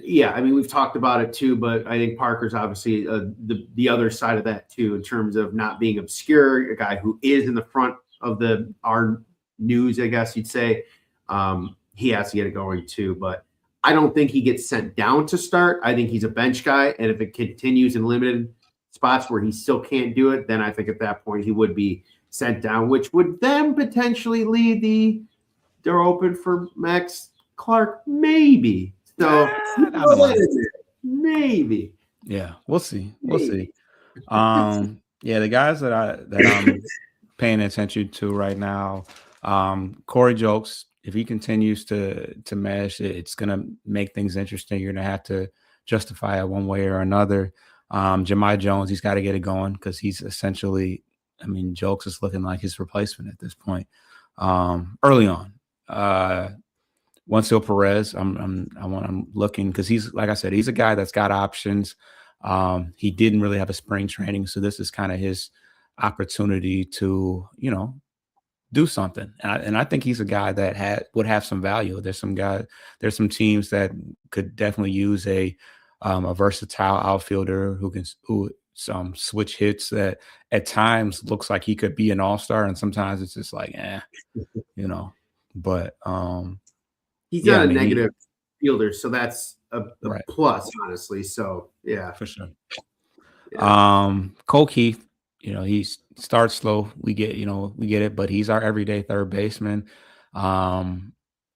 yeah, I mean, we've talked about it too, but I think Parker's obviously the other side of that too, in terms of not being obscure, a guy who is in the front of our news, I guess you'd say. He has to get it going too, but I don't think he gets sent down to start. I think he's a bench guy, and if it continues in limited spots where he still can't do it, then I think at that point he would be sent down, which would then potentially leave the door open for Max Clark, maybe. So maybe. Yeah, we'll see. We'll see. Yeah, the guys that I'm paying attention to right now, Corey Jokes. If he continues to mesh, it's going to make things interesting. You're going to have to justify it one way or another. Jahmai Jones, he's got to get it going, because he's essentially, I mean, Jokes is looking like his replacement at this point. Early on, Juancil Perez, I'm looking, because he's, like I said, he's a guy that's got options. He didn't really have a spring training, so this is kind of his opportunity to, do something. And I think he's a guy that would have some value. There's some teams that could definitely use a versatile outfielder who some switch hits that at times looks like he could be an all-star, and sometimes it's just like, you know. But he's yeah, not I a mean, negative fielder, so that's a right, plus, honestly. So yeah, for sure. yeah. Cole Keith, he starts slow. We get it, but he's our everyday third baseman. Um,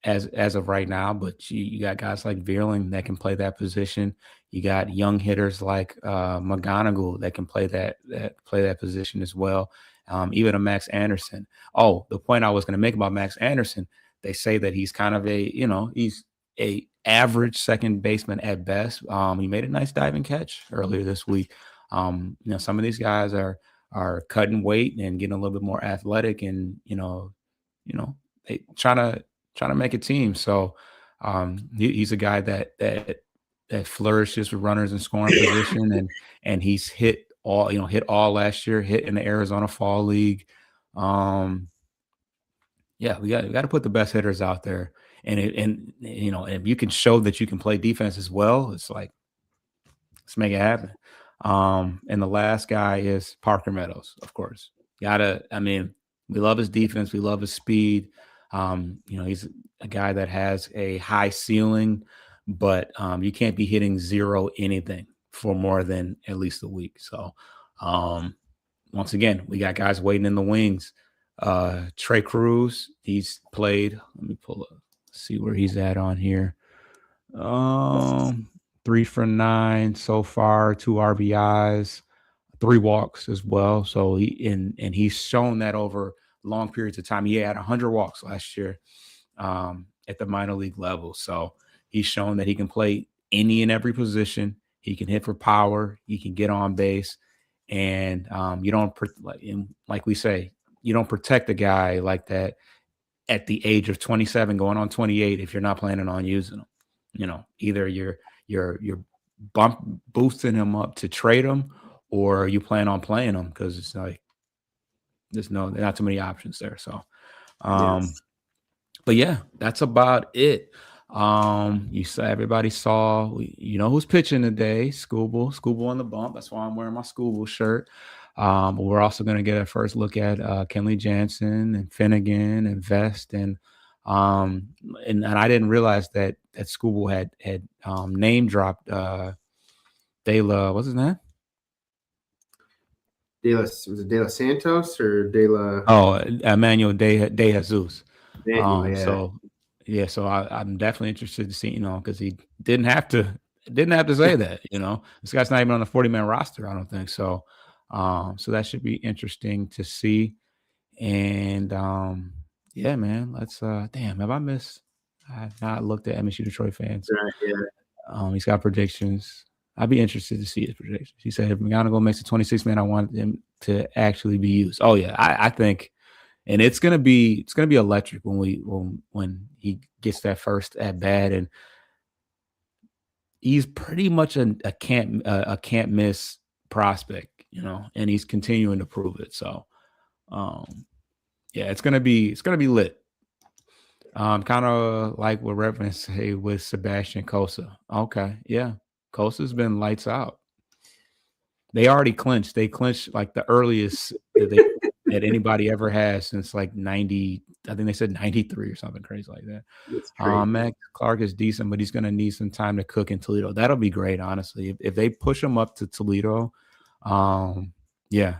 as of right now, but you got guys like Veerling that can play that position. You got young hitters like McGonigal that can play that position as well. Even a Max Anderson. Oh, the point I was going to make about Max Anderson, they say that he's kind of he's a average second baseman at best. He made a nice diving catch earlier this week. Some of these guys are cutting weight and getting a little bit more athletic, and they trying to make a team. So he's a guy that flourishes with runners in scoring position, and he's hit all last year, hit in the Arizona Fall League. Yeah, we got to put the best hitters out there, and if you can show that you can play defense as well, it's like, let's make it happen. And the last guy is Parker Meadows, of course. We love his defense. We love his speed. He's a guy that has a high ceiling, but you can't be hitting zero anything for more than at least a week. So, once again, we got guys waiting in the wings. Trey Cruz, he's played. Let me see where he's at on here. 3 for 9 so far, 2 RBIs, 3 walks as well. So he's shown that over long periods of time. He had 100 walks last year at the minor league level. So he's shown that he can play any and every position. He can hit for power. He can get on base, and like we say, you don't protect a guy like that at the age of 27, going on 28, if you're not planning on using him. Either you're boosting him up to trade him, or you plan on playing him, because it's like there's not too many options there. So, Yes. but yeah, that's about it. Everybody saw, who's pitching today? Scooble on the bump. That's why I'm wearing my Scooble shirt. But we're also going to get a first look at Kenley Jansen and Finnegan and Vest, and I didn't realize that Scooble had name dropped what's his name? Was it De La Santos or De La? Oh, Emmanuel De Jesus. Daniel, yeah. So I'm definitely interested to see, because he didn't have to say that. This guy's not even on the 40-man roster, I don't think so. So that should be interesting to see. And yeah, man, let's damn, have I missed? I've not looked at MSU Detroit fans. Right, yeah. He's got predictions. I'd be interested to see his predictions. He said if McGonigal makes a 26-man, I want him to actually be used. Oh yeah, I think, and it's gonna be electric when he gets that first at bat, and he's pretty much a can't miss prospect, and he's continuing to prove it. So, yeah, it's gonna be lit. Kind of like what Reverend say with Sebastian Cossa. Okay, yeah, Cosa's been lights out. They already clinched. They clinched like the earliest that anybody ever has since like 90. I think they said 93 or something crazy like that. Max Clark is decent, but he's going to need some time to cook in Toledo. That'll be great, honestly. If they push him up to Toledo, yeah.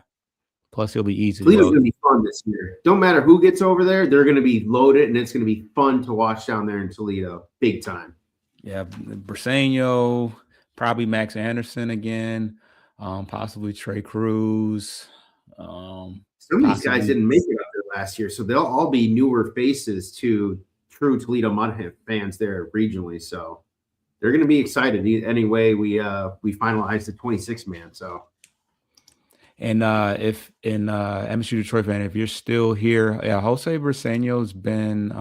Plus, it'll be easy. Toledo's going to be fun this year. Don't matter who gets over there, they're going to be loaded, and it's going to be fun to watch down there in Toledo, big time. Yeah, Briseño, probably Max Anderson again, possibly Trey Cruz. Some of these guys didn't make it up there last year, so they'll all be newer faces to true Toledo Mud fans there regionally. So they're going to be excited. Anyway, we finalized the 26-man. So. And if in MSU Detroit fan, if you're still here, yeah, Jose Briseño's been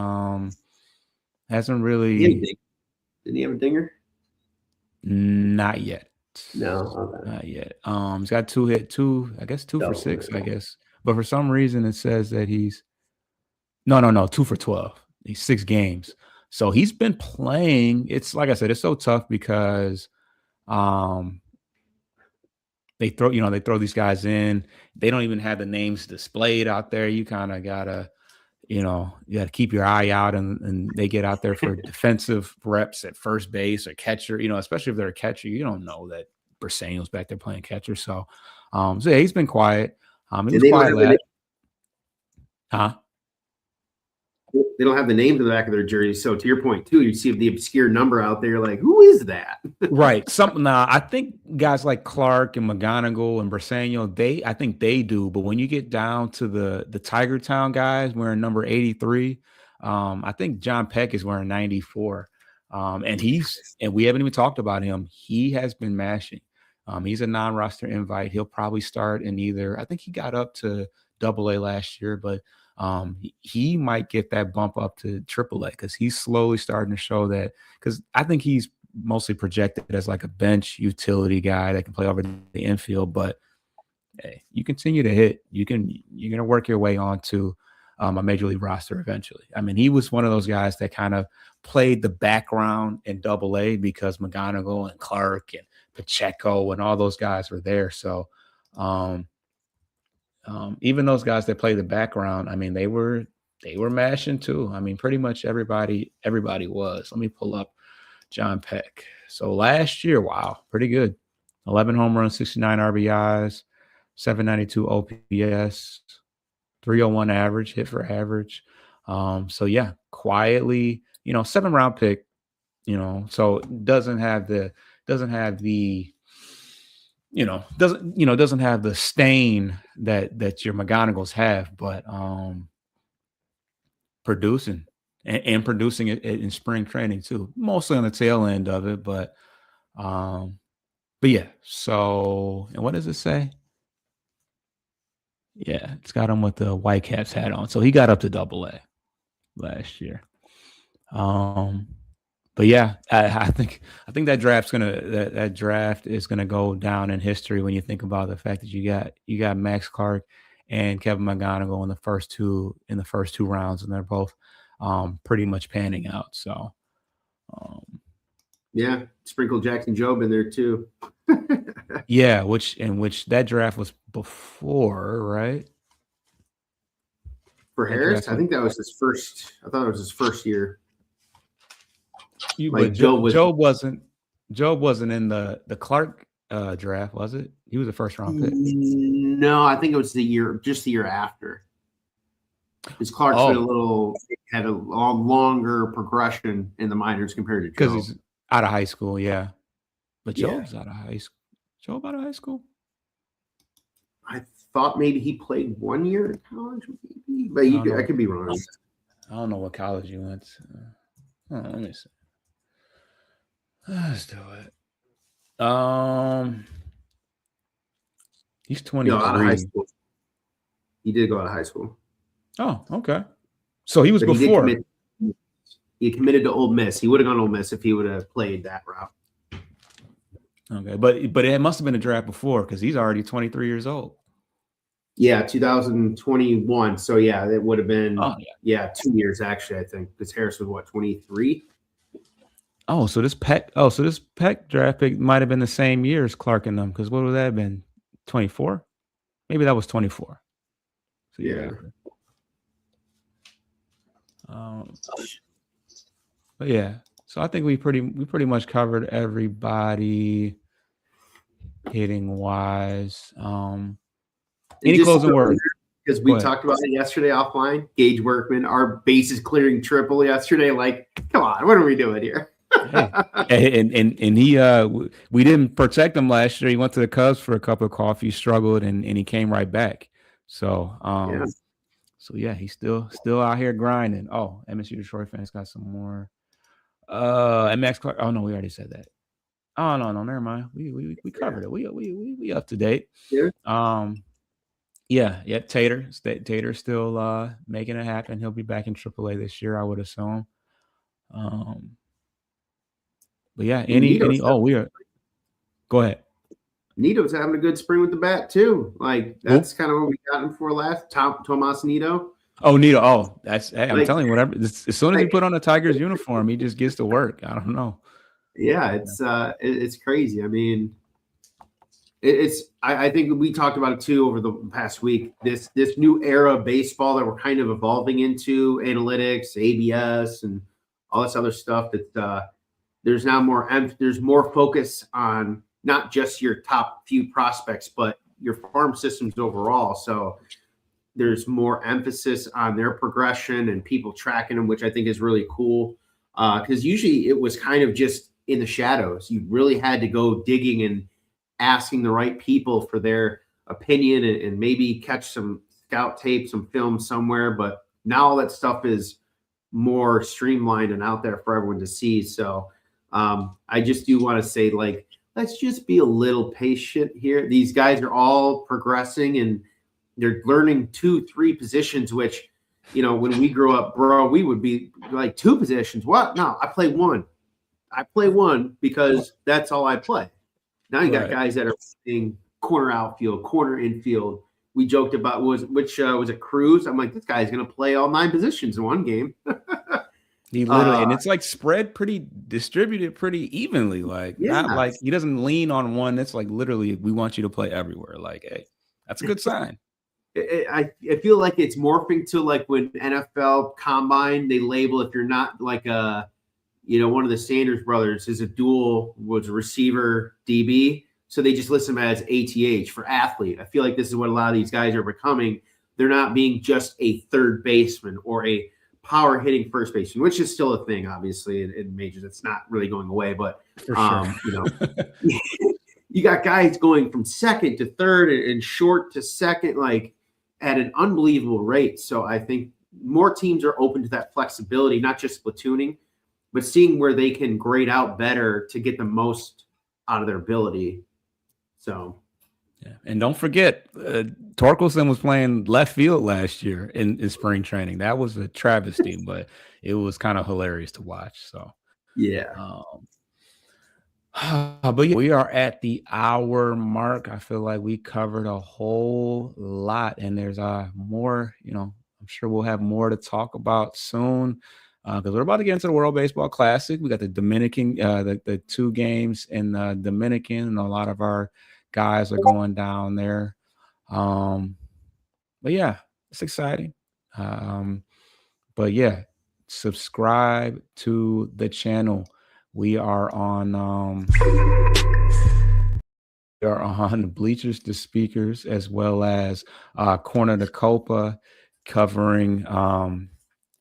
hasn't really. Didn't he have a dinger? Not yet. No, okay. Not yet. He's got two for 6, I guess. But for some reason, it says that he's No, 2 for 12. He's 6 games. So he's been playing. It's like I said, it's so tough because they throw these guys in. They don't even have the names displayed out there. You kind of gotta, you gotta keep your eye out, and they get out there for defensive reps at first base or catcher, especially if they're a catcher. You don't know that Briseño's back there playing catcher. So yeah, he's been quiet. He was quiet last. Huh? They don't have the names in the back of their jersey. So to your point too, you see the obscure number out there, like, who is that? Right. I think guys like Clark and McGonigal and Briseño, I think they do. But when you get down to the Tiger Town guys wearing number 83, I think John Peck is wearing 94. And we haven't even talked about him. He has been mashing. He's a non-roster invite. He'll probably start in I think he got up to AA last year, but he might get that bump up to AAA because he's slowly starting to show that, because I think he's mostly projected as like a bench utility guy that can play over the infield. But hey, you continue to hit, you're gonna work your way onto a major league roster eventually. I mean, he was one of those guys that kind of played the background in AA because McGonigal and Clark and Pacheco and all those guys were there. So even those guys that play the background, I mean, they were mashing too. I mean, pretty much everybody was. Let me pull up John Peck. So last year, wow, pretty good. 11 home runs, 69 RBIs, 792 OPS, 301 average, hit for average. So yeah, quietly, 7th-round pick, so doesn't have the doesn't have the stain that your McGonigals have, but producing and producing it in spring training too, mostly on the tail end of it. But yeah. So, and what does it say? Yeah, it's got him with the Whitecaps hat on. So he got up to AA last year. But yeah, I think that that draft is gonna go down in history when you think about the fact that you got Max Clark and Kevin McGonigal in the first two rounds, and they're both pretty much panning out. So yeah, sprinkle Jackson Jobe in there too. Yeah, which that draft was before, right? For Harris, I think that was his first. I thought it was his first year. But Jobe wasn't in the Clark draft, was it? He was a first-round pick. No, I think it was the year after. Because Clark's had a longer progression in the minors compared to Jobe. Because he's out of high school, yeah. But Jobe's out of high school. Jobe out of high school? I thought maybe he played 1 year in college, maybe, but I could be wrong. I don't know what college he went to. Let me see. Let's do it. He's 23. Out of high school. He did go out of high school. Oh, okay. So he was before. He committed to Ole Miss. He would have gone to Ole Miss if he would have played that route. Okay, but it must have been a draft before because he's already 23 years old. Yeah, 2021. So yeah, it would have been 2 years actually. I think because Harris was what, 23. Oh, so this Peck draft pick might have been the same year as Clark and them, because what would that have been? 24? Maybe that was 24. So yeah. But yeah, so I think we pretty much covered everybody hitting wise. Any closing words? Because we talked about it yesterday offline. Gage Workman, our bases clearing triple yesterday. Like, come on, what are we doing here? Hey, and he we didn't protect him last year. He went to the Cubs for a couple of coffees, struggled, and he came right back. So so yeah, he's still out here grinding. Oh, MSU Detroit fans got some more. And Max Clark. Oh no, we already said that. Oh no, never mind. We covered it. We up to date. Yeah. Tater's still making it happen. He'll be back in AAA this year, I would assume. But yeah, go ahead. Nito's having a good spring with the bat too. Like that's kind of what we got him for last. Tomas Nito. Oh, Nito. Oh, hey, I'm Like, telling you, whatever. As soon as he like, put on a Tigers uniform, he just gets to work. I don't know. yeah, it's crazy. I mean, I think we talked about it too over the past week. This new era of baseball that we're kind of evolving into, analytics, ABS, and all this other stuff. That there's now there's more focus on not just your top few prospects, but your farm systems overall. So there's more emphasis on their progression and people tracking them, which I think is really cool. Because usually it was kind of just in the shadows. You really had to go digging and asking the right people for their opinion and maybe catch some scout tape, some film somewhere. But now all that stuff is more streamlined and out there for everyone to see. So I just do want to say, like, let's just be a little patient here. These guys are all progressing and they're learning 2-3 positions, which, you know, when we grew up, bro, we would be like 2 positions. What? No, I play 1. I play 1 because that's all I play. Now you got guys that are playing corner outfield, corner infield. We joked about was a Cruz. I'm like, this guy's going to play all 9 positions in one game. He literally, and it's like spread pretty, distributed pretty evenly. Like, not like he doesn't lean on one. It's like literally, we want you to play everywhere. Like, hey, that's a good sign. I feel like it's morphing to like when NFL Combine, they label if you're not like a, you know, one of the Sanders brothers is was a receiver DB. So they just list him as ATH for athlete. I feel like this is what a lot of these guys are becoming. They're not being just a third baseman or a power hitting first baseman, which is still a thing, obviously, in majors. It's not really going away, but for sure. You know, you got guys going from second to third and short to second, like at an unbelievable rate. So I think more teams are open to that flexibility, not just platooning, but seeing where they can grade out better to get the most out of their ability. So, yeah, and don't forget, Torkelson was playing left field last year in spring training. That was a travesty, but it was kind of hilarious to watch. So, yeah. But yeah, we are at the hour mark. I feel like we covered a whole lot, and there's more. You know, I'm sure we'll have more to talk about soon. Because we're about to get into the World Baseball Classic. We got the Dominican, the 2 games in the Dominican, and a lot of our guys are going down there. But yeah, it's exciting. But yeah, subscribe to the channel. We are on Bleachers to Speakers, as well as Corner to Copa, covering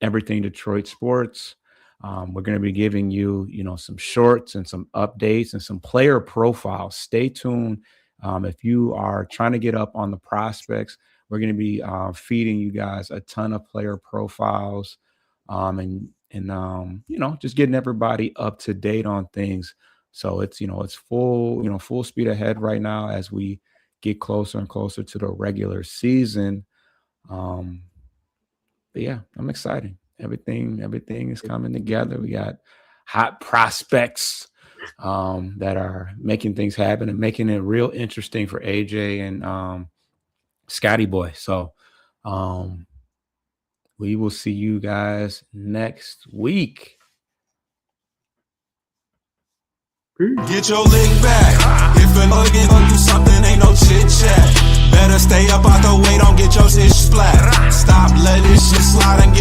everything Detroit sports. We're going to be giving you, some shorts and some updates and some player profiles. Stay tuned. If you are trying to get up on the prospects, we're going to be feeding you guys a ton of player profiles, and just getting everybody up to date on things. So it's full speed ahead right now as we get closer and closer to the regular season. But yeah, I'm excited. Everything is coming together. We got hot prospects that are making things happen and making it real interesting for AJ and Scotty Boy. So we will see you guys next week. Get your lick back. If a nugget do something, ain't no chit chat. Better stay up out the way, don't get your shit splat. Stop letting shit slide and get